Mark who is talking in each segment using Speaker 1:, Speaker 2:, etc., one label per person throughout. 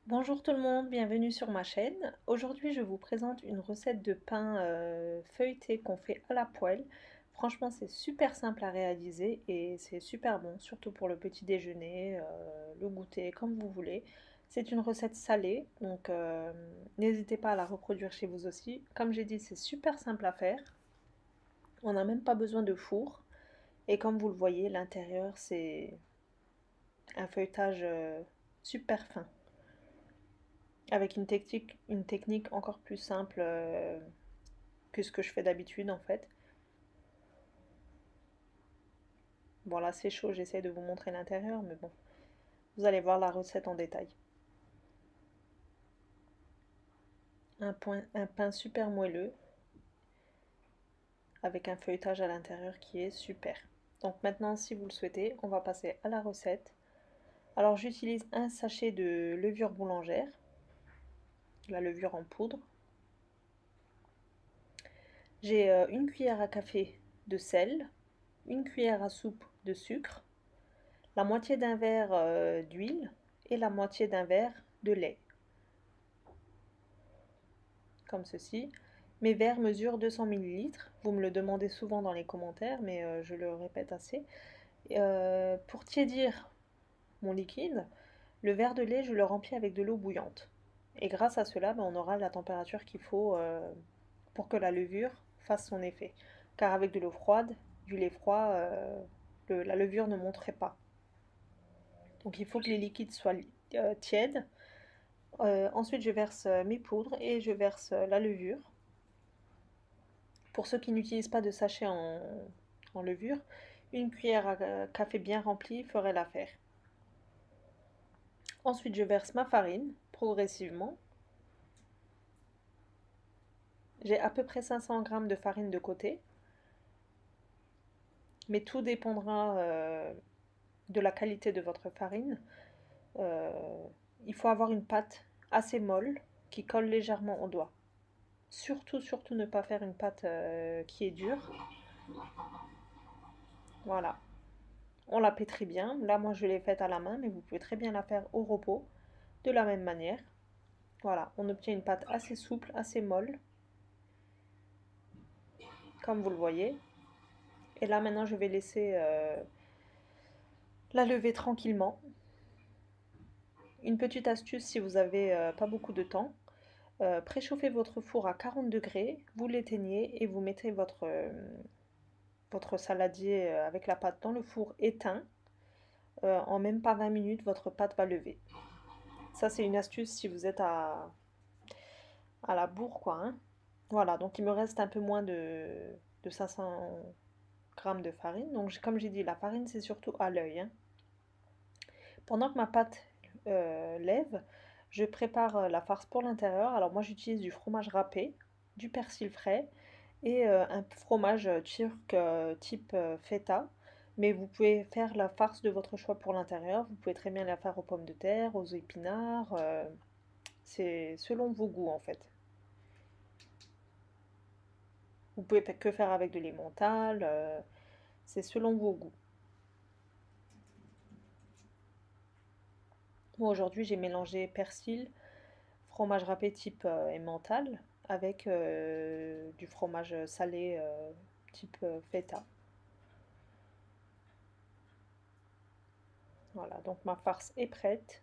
Speaker 1: Bonjour tout le monde, bienvenue sur ma chaîne. Aujourd'hui, je vous présente une recette de pain feuilleté qu'on fait à la poêle. Franchement, c'est super simple à réaliser et c'est super bon, surtout pour le petit déjeuner, le goûter, comme vous voulez. C'est une recette salée, donc n'hésitez pas à la reproduire chez vous aussi. Comme j'ai dit, c'est super simple à faire. On n'a même pas besoin de four. Et comme vous le voyez, l'intérieur, c'est un feuilletage super fin. Avec une technique encore plus simple que ce que je fais d'habitude en fait. Bon là c'est chaud, j'essaie de vous montrer l'intérieur, mais bon, vous allez voir la recette en détail. Un pain super moelleux avec un feuilletage à l'intérieur qui est super. Donc maintenant, si vous le souhaitez, on va passer à la recette. Alors j'utilise un sachet de levure boulangère, la levure en poudre. J'ai une cuillère à café de sel, une cuillère à soupe de sucre, la moitié d'un verre d'huile et la moitié d'un verre de lait, comme ceci. Mes verres mesurent 200 millilitres. Vous me le demandez souvent dans les commentaires, mais je le répète assez. Pour tiédir mon liquide, le verre de lait, je le remplis avec de l'eau bouillante. Et grâce à cela, ben, on aura la température qu'il faut pour que la levure fasse son effet. Car avec de l'eau froide, du lait froid, la levure ne monterait pas. Donc il faut que les liquides soient tièdes. Ensuite, je verse mes poudres et je verse la levure. Pour ceux qui n'utilisent pas de sachet en levure, une cuillère à café bien remplie ferait l'affaire. Ensuite, je verse ma farine progressivement. J'ai à peu près 500 g de farine de côté, mais tout dépendra de la qualité de votre farine. Euh, il faut avoir une pâte assez molle qui colle légèrement au doigt. Surtout, surtout ne pas faire une pâte qui est dure. Voilà. On la pétrit bien. Là, moi, je l'ai faite à la main, mais vous pouvez très bien la faire au repos de la même manière. Voilà, on obtient une pâte assez souple, assez molle, comme vous le voyez. Et là, maintenant, je vais laisser la lever tranquillement. Une petite astuce si vous n'avez pas beaucoup de temps. Préchauffez votre four à 40 degrés, vous l'éteignez et vous mettez votre saladier avec la pâte dans le four éteint. En même pas 20 minutes, votre pâte va lever. Ça, c'est une astuce si vous êtes à la bourre, quoi, hein. Voilà, donc il me reste un peu moins de 500 grammes de farine. Donc, comme j'ai dit, la farine, c'est surtout à l'œil, hein. Pendant que ma pâte lève, je prépare la farce pour l'intérieur. Alors, moi, j'utilise du fromage râpé, du persil frais et un fromage turc type feta. Mais vous pouvez faire la farce de votre choix pour l'intérieur. Vous pouvez très bien la faire aux pommes de terre, aux épinards. C'est selon vos goûts en fait. Vous pouvez que faire avec de l'emmental. C'est selon vos goûts. Moi aujourd'hui j'ai mélangé persil, fromage râpé type emmental avec du fromage salé type feta. Voilà, donc ma farce est prête.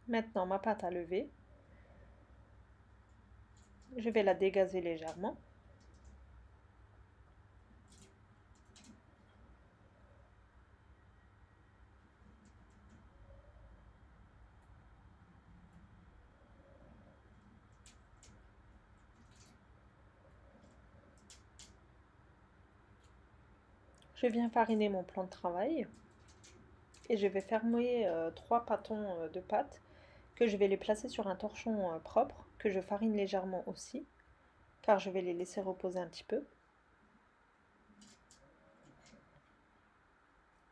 Speaker 1: Maintenant ma pâte à lever. Je vais la dégazer légèrement. Je viens fariner mon plan de travail et je vais faire mouiller 3 pâtons de pâte que je vais les placer sur un torchon propre que je farine légèrement aussi car je vais les laisser reposer un petit peu.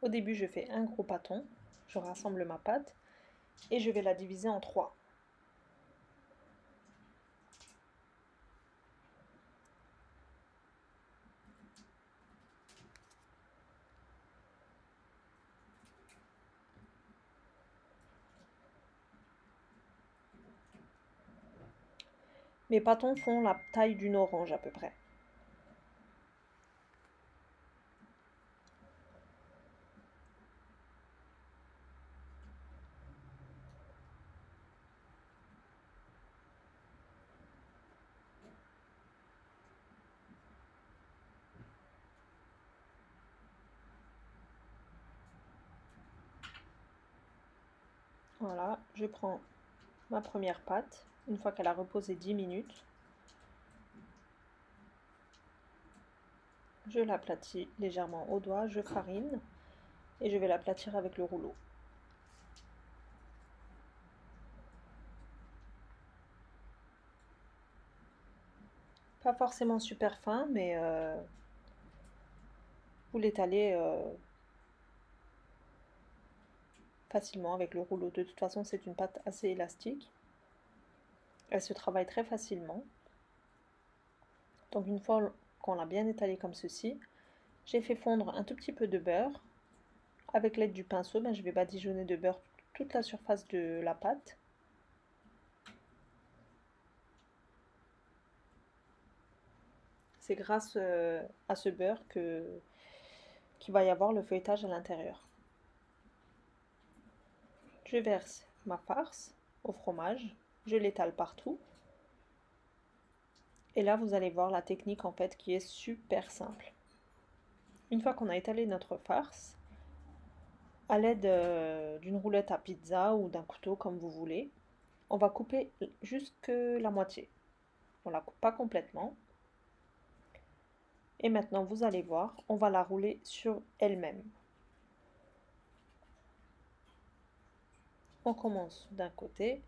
Speaker 1: Au début je fais un gros pâton, je rassemble ma pâte et je vais la diviser en 3. Mes pâtons font la taille d'une orange à peu près. Voilà, je prends ma première pâte, une fois qu'elle a reposé 10 minutes, je l'aplatis légèrement au doigt, je farine et je vais l'aplatir avec le rouleau. Pas forcément super fin, mais vous l'étalez facilement avec le rouleau. De toute façon, c'est une pâte assez élastique. Elle se travaille très facilement. Donc une fois qu'on l'a bien étalée comme ceci, j'ai fait fondre un tout petit peu de beurre. Avec l'aide du pinceau, je vais badigeonner de beurre toute la surface de la pâte. C'est grâce à ce beurre qu'il va y avoir le feuilletage à l'intérieur. Je verse ma farce au fromage, je l'étale partout. Et là, vous allez voir la technique en fait qui est super simple. Une fois qu'on a étalé notre farce, à l'aide d'une roulette à pizza ou d'un couteau comme vous voulez, on va couper jusque la moitié. On la coupe pas complètement. Et maintenant, vous allez voir, on va la rouler sur elle-même. On commence d'un côté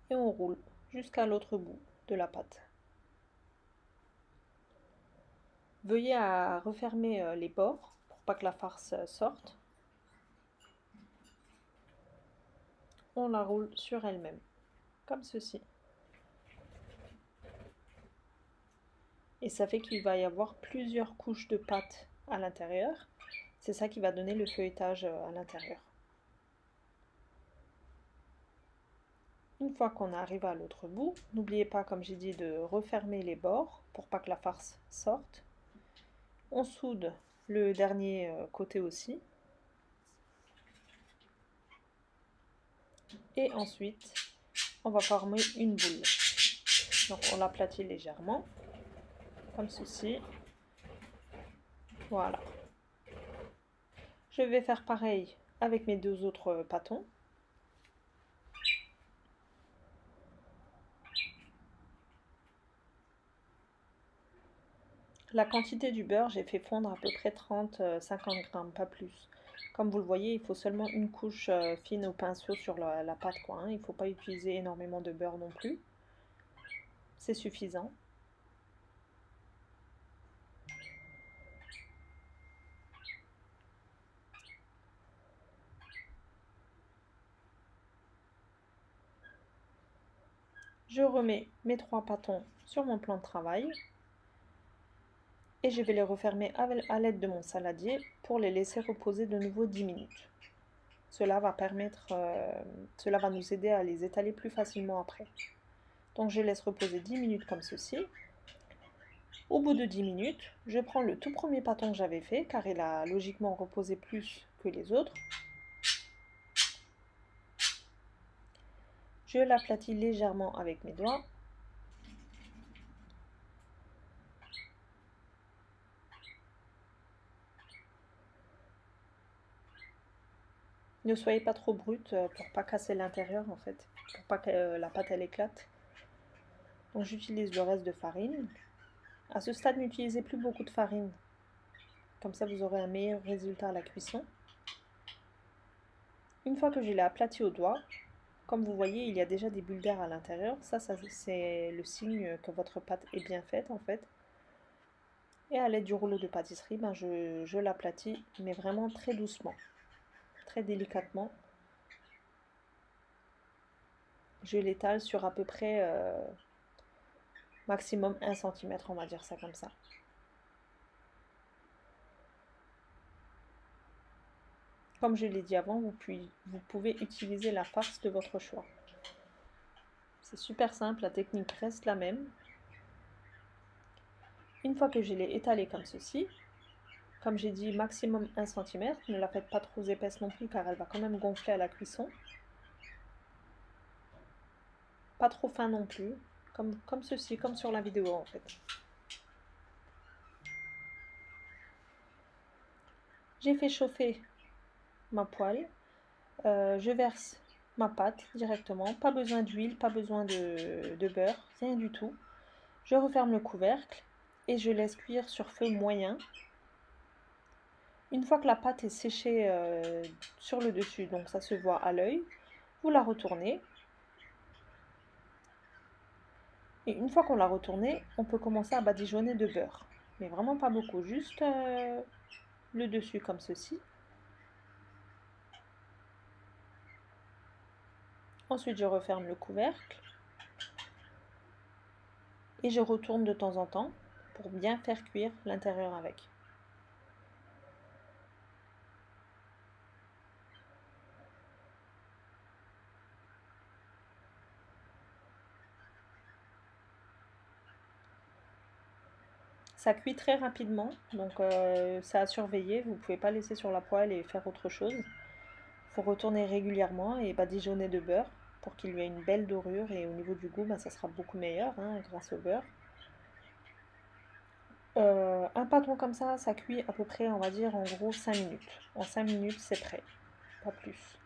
Speaker 1: et on roule jusqu'à l'autre bout de la pâte. Veuillez à refermer les bords pour pas que la farce sorte. On la roule sur elle-même, comme ceci. Et ça fait qu'il va y avoir plusieurs couches de pâte à l'intérieur. C'est ça qui va donner le feuilletage à l'intérieur. Une fois qu'on arrive à l'autre bout, n'oubliez pas, comme j'ai dit, de refermer les bords pour pas que la farce sorte. On soude le dernier côté aussi. Et ensuite, on va former une boule. Donc on l'aplatit légèrement, comme ceci. Voilà. Je vais faire pareil avec mes deux autres pâtons. La quantité du beurre, j'ai fait fondre à peu près 30-50 grammes, pas plus. Comme vous le voyez, il faut seulement une couche fine au pinceau sur la pâte, quoi, hein. Il ne faut pas utiliser énormément de beurre non plus. C'est suffisant. Je remets mes 3 pâtons sur mon plan de travail et je vais les refermer à l'aide de mon saladier pour les laisser reposer de nouveau 10 minutes. Cela va nous aider à les étaler plus facilement après. Donc je laisse reposer 10 minutes comme ceci. Au bout de 10 minutes, je prends le tout premier pâton que j'avais fait, car il a logiquement reposé plus que les autres. Je l'aplatis légèrement avec mes doigts. Ne soyez pas trop brute pour pas casser l'intérieur en fait, pour pas que la pâte elle éclate. Donc j'utilise le reste de farine. À ce stade, n'utilisez plus beaucoup de farine. Comme ça, vous aurez un meilleur résultat à la cuisson. Une fois que je l'ai aplati au doigt, comme vous voyez, il y a déjà des bulles d'air à l'intérieur. Ça c'est le signe que votre pâte est bien faite en fait. Et à l'aide du rouleau de pâtisserie, je l'aplatis, mais vraiment très doucement, très délicatement. Je l'étale sur à peu près maximum 1 cm, on va dire ça comme ça. Comme je l'ai dit avant, vous pouvez utiliser la farce de votre choix. C'est super simple, la technique reste la même. Une fois que je l'ai étalée comme ceci, comme j'ai dit maximum 1 cm, ne la faites pas trop épaisse non plus car elle va quand même gonfler à la cuisson. Pas trop fin non plus, comme ceci, comme sur la vidéo en fait. J'ai fait chauffer ma poêle, je verse ma pâte directement, pas besoin d'huile, pas besoin de beurre, rien du tout. Je referme le couvercle et je laisse cuire sur feu moyen. Une fois que la pâte est séchée sur le dessus, donc ça se voit à l'œil, vous la retournez. Et une fois qu'on l'a retournée, on peut commencer à badigeonner de beurre. Mais vraiment pas beaucoup, juste le dessus comme ceci. Ensuite, je referme le couvercle. Et je retourne de temps en temps pour bien faire cuire l'intérieur avec. Ça cuit très rapidement, donc c'est à surveiller. Vous ne pouvez pas laisser sur la poêle et faire autre chose. Il faut retourner régulièrement et badigeonner de beurre pour qu'il y ait une belle dorure. Et au niveau du goût, ça sera beaucoup meilleur grâce au beurre. Un pâton comme ça cuit à peu près, on va dire, en gros 5 minutes. En 5 minutes, c'est prêt, pas plus.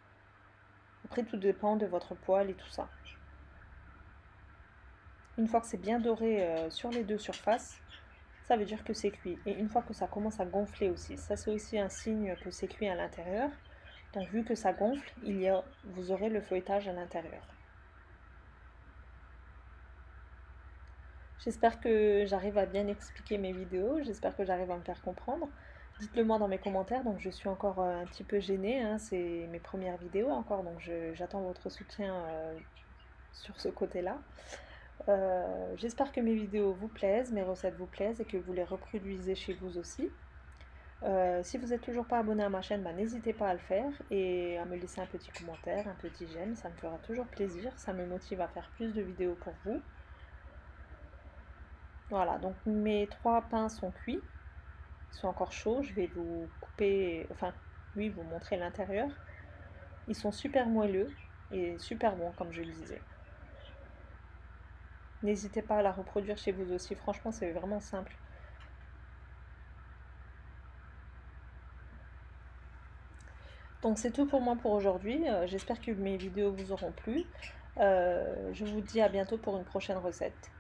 Speaker 1: Après, tout dépend de votre poêle et tout ça. Une fois que c'est bien doré sur les deux surfaces, ça veut dire que c'est cuit. Et une fois que ça commence à gonfler aussi, ça c'est aussi un signe que c'est cuit à l'intérieur. Donc vu que ça gonfle, vous aurez le feuilletage à l'intérieur. J'espère que j'arrive à bien expliquer mes vidéos, j'espère que j'arrive à me faire comprendre. Dites-le moi dans mes commentaires, donc je suis encore un petit peu gênée, c'est mes premières vidéos encore, donc j'attends votre soutien sur ce côté-là. J'espère que mes vidéos vous plaisent, mes recettes vous plaisent et que vous les reproduisez chez vous aussi. Si vous n'êtes toujours pas abonné à ma chaîne, n'hésitez pas à le faire et à me laisser un petit commentaire, un petit j'aime, ça me fera toujours plaisir, ça me motive à faire plus de vidéos pour vous. Voilà, donc mes 3 pains sont cuits, ils sont encore chauds, je vais vous couper, enfin oui, vous montrer l'intérieur. Ils sont super moelleux et super bons comme je le disais. N'hésitez pas à la reproduire chez vous aussi, franchement c'est vraiment simple. Donc c'est tout pour moi pour aujourd'hui, j'espère que mes vidéos vous auront plu. Je vous dis à bientôt pour une prochaine recette.